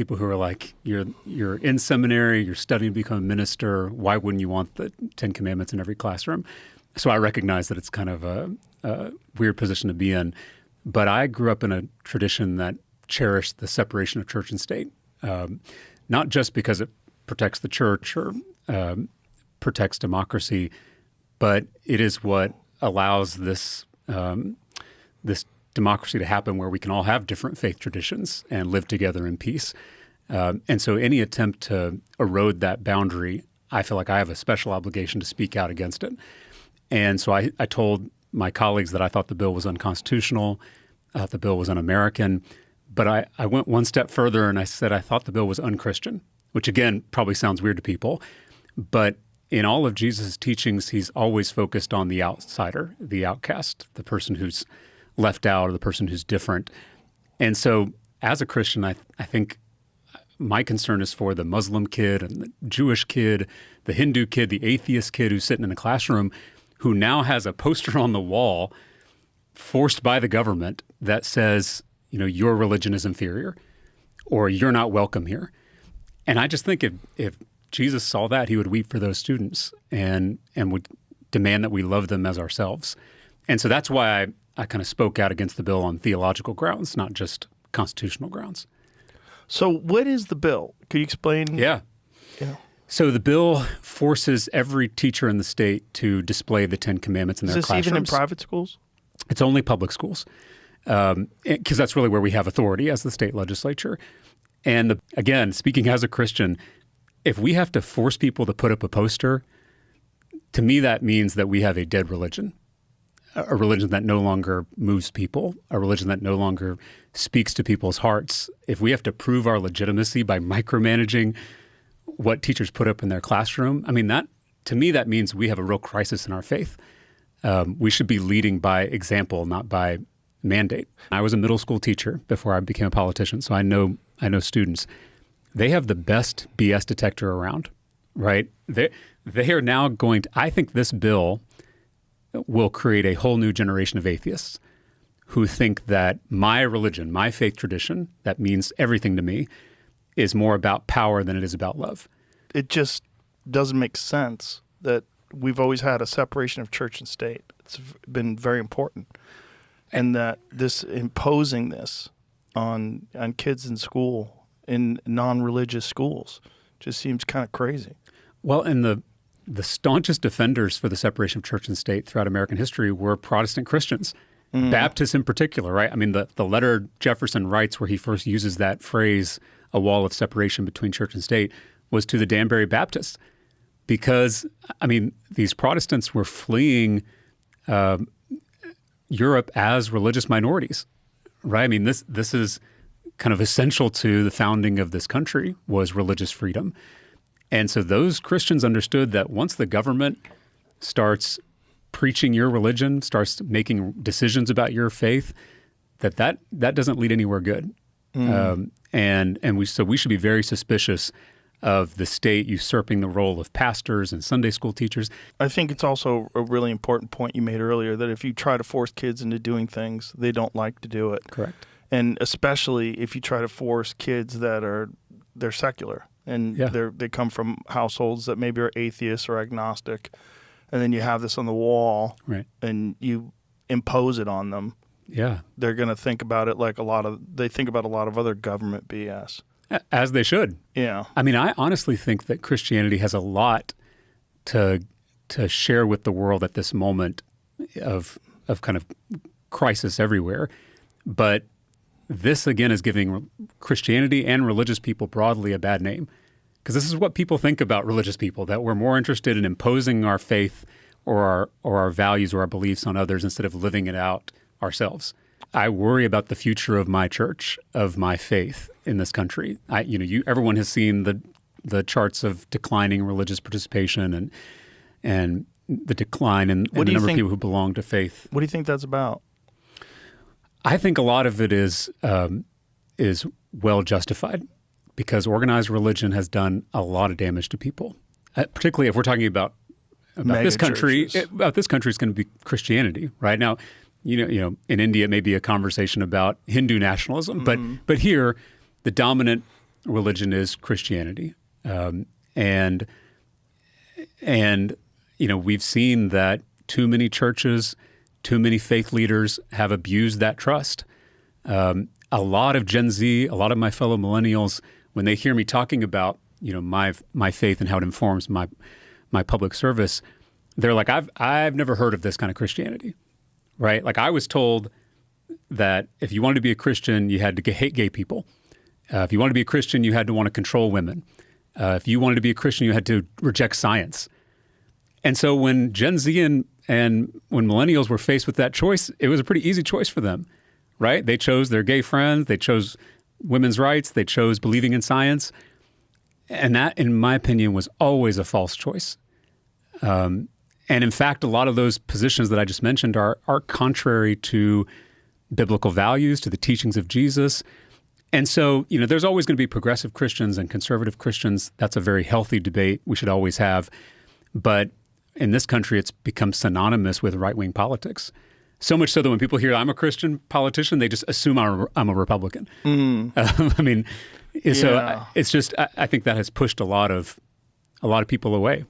people who are like, you're in seminary, you're studying to become a minister. Why wouldn't you want the 10 Commandments in every classroom? So I recognize that it's kind of a weird position to be in. But I grew up in a tradition that cherished the separation of church and state, not just because it protects the church or protects democracy, but it is what allows this democracy to happen where we can all have different faith traditions and live together in peace. And so any attempt to erode that boundary, I feel like I have a special obligation to speak out against it. And so I told my colleagues that I thought the bill was unconstitutional, the bill was un-American, but I went one step further and I said I thought the bill was unchristian, which again probably sounds weird to people, but in all of Jesus' teachings, he's always focused on the outsider, the outcast, the person who's left out or the person who's different. And so as a Christian, I think my concern is for the Muslim kid and the Jewish kid, the Hindu kid, the atheist kid who's sitting in a classroom who now has a poster on the wall forced by the government that says, your religion is inferior or you're not welcome here. And I just think if Jesus saw that, he would weep for those students and would demand that we love them as ourselves. And so that's why I kind of spoke out against the bill on theological grounds, not just constitutional grounds. So what is the bill? Could you explain? Yeah. So the bill forces every teacher in the state to display the 10 Commandments in their classrooms. Is this even in private schools? It's only public schools, because that's really where we have authority as the state legislature. And again, speaking as a Christian, if we have to force people to put up a poster, to me that means that we have a dead religion, a religion that no longer moves people, a religion that no longer speaks to people's hearts. If we have to prove our legitimacy by micromanaging what teachers put up in their classroom, to me that means we have a real crisis in our faith. We should be leading by example, not by mandate. I was a middle school teacher before I became a politician, so I know students. They have the best BS detector around, right? They are now going to, I think this bill will create a whole new generation of atheists who think that my religion, my faith tradition, that means everything to me, is more about power than it is about love. It just doesn't make sense that we've always had a separation of church and state. It's been very important. And that this imposing this on kids in school, in non-religious schools, just seems kind of crazy. Well, and the staunchest defenders for the separation of church and state throughout American history were Protestant Christians, Baptists in particular, right? The letter Jefferson writes where he first uses that phrase, a wall of separation between church and state, was to the Danbury Baptists. Because, these Protestants were fleeing Europe as religious minorities, right? This is kind of essential to the founding of this country, was religious freedom. And so those Christians understood that once the government starts preaching your religion, starts making decisions about your faith, that doesn't lead anywhere good. So we should be very suspicious of the state usurping the role of pastors and Sunday school teachers. I think it's also a really important point you made earlier, that if you try to force kids into doing things, they don't like to do it. Correct. And especially if you try to force kids they're secular and they come from households that maybe are atheists or agnostic, and then you have this on the wall, right, and you impose it on them. Yeah, they're going to think about it like they think about a lot of other government BS. As they should. Yeah. I honestly think that Christianity has a lot to share with the world at this moment of kind of crisis everywhere. But this, again, is giving Christianity and religious people broadly a bad name. Because this is what people think about religious people, that we're more interested in imposing our faith or our values or our beliefs on others instead of living it out ourselves. I worry about the future of my church, of my faith in this country. Everyone has seen the charts of declining religious participation and the decline in the number of people who belong to faith. What do you think that's about? I think a lot of it is well justified, because organized religion has done a lot of damage to people. Particularly if we're talking about this country. About this country is going to be Christianity right now. In India, it may be a conversation about Hindu nationalism, but here, the dominant religion is Christianity. And we've seen that too many churches, too many faith leaders have abused that trust. A lot of Gen Z, a lot of my fellow millennials, when they hear me talking about, my faith and how it informs my public service, they're like, I've never heard of this kind of Christianity, right? Like I was told that if you wanted to be a Christian, you had to hate gay people. If you wanted to be a Christian, you had to want to control women. If you wanted to be a Christian, you had to reject science. And so when Gen Z and when millennials were faced with that choice, it was a pretty easy choice for them, right? They chose their gay friends. They chose women's rights. They chose believing in science. And that, in my opinion, was always a false choice. And in fact, a lot of those positions that I just mentioned are contrary to biblical values, to the teachings of Jesus. And so, there's always going to be progressive Christians and conservative Christians. That's a very healthy debate we should always have. But in this country, it's become synonymous with right-wing politics. So much so that when people hear I'm a Christian politician, they just assume I'm a Republican. So it's just, I think that has pushed a lot of people away.